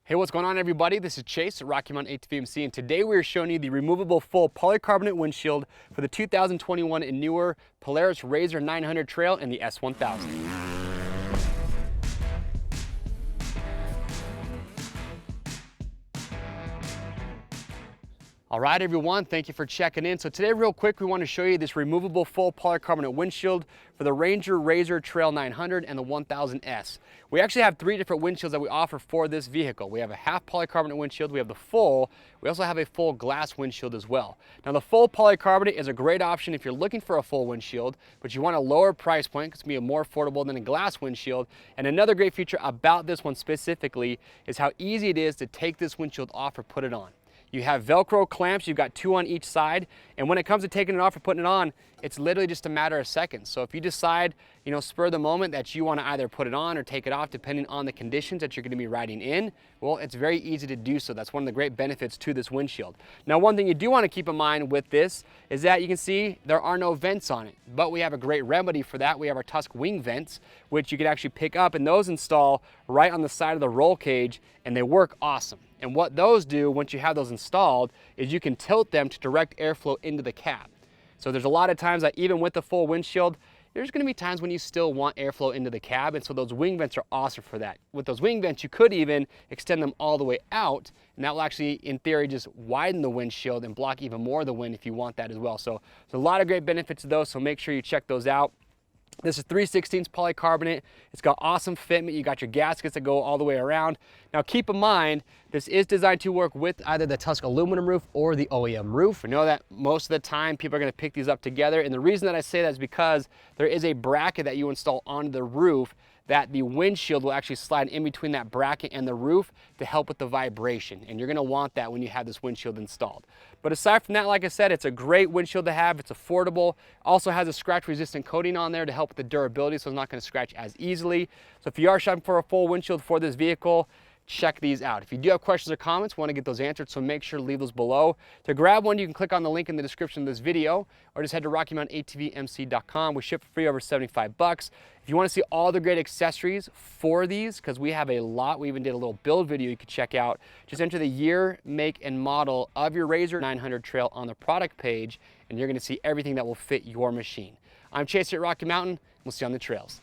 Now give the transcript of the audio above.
Hey, what's going on, everybody? This is Chase at Rocky Mountain ATV/MC, and today we are showing you the removable full polycarbonate windshield for the 2021 and newer Polaris RZR 900 Trail and the S1000. All right, everyone, thank you for checking in. So today, real quick, we want to show you this removable full polycarbonate windshield for the Ranger RZR Trail 900 and the 1000S. We actually have three different windshields that we offer for this vehicle. We have a half polycarbonate windshield, we have the full, we also have a full glass windshield as well. Now, the full polycarbonate is a great option if you're looking for a full windshield, but you want a lower price point because it's going to be more affordable than a glass windshield. And another great feature about this one specifically is how easy it is to take this windshield off or put it on. You have Velcro clamps, you've got two on each side, and when it comes to taking it off or putting it on, it's literally just a matter of seconds. So if you decide, spur of the moment that you want to either put it on or take it off depending on the conditions that you're going to be riding in, well, it's very easy to do so. That's one of the great benefits to this windshield. Now, one thing you do want to keep in mind with this is that you can see there are no vents on it, but we have a great remedy for that. We have our Tusk wing vents, which you can actually pick up, and those install right on the side of the roll cage, and they work awesome. And what those do, once you have those installed, is you can tilt them to direct airflow into the cab. So there's a lot of times that even with the full windshield, there's going to be times when you still want airflow into the cab, and so those wing vents are awesome for that. With those wing vents, you could even extend them all the way out, and that will actually, in theory, just widen the windshield and block even more of the wind if you want that as well. So there's a lot of great benefits to those, so make sure you check those out. This is 3/16 polycarbonate. It's got awesome fitment. You got your gaskets that go all the way around. Now keep in mind, this is designed to work with either the Tusk aluminum roof or the OEM roof. We know that most of the time people are going to pick these up together, and the reason that I say that is because there is a bracket that you install onto the roof that the windshield will actually slide in between that bracket and the roof to help with the vibration. And you're gonna want that when you have this windshield installed. But aside from that, like I said, it's a great windshield to have. It's affordable. Also has a scratch resistant coating on there to help with the durability, so it's not gonna scratch as easily. So if you are shopping for a full windshield for this vehicle, check these out. If you do have questions or comments, want to get those answered, so make sure to leave those below. To grab one, you can click on the link in the description of this video, or just head to RockyMountainATVMC.com. We ship for free over 75 bucks. If you want to see all the great accessories for these, because we have a lot, we even did a little build video you could check out, just enter the year, make, and model of your RZR 900 Trail on the product page, and you're going to see everything that will fit your machine. I'm Chase at Rocky Mountain. We'll see you on the trails.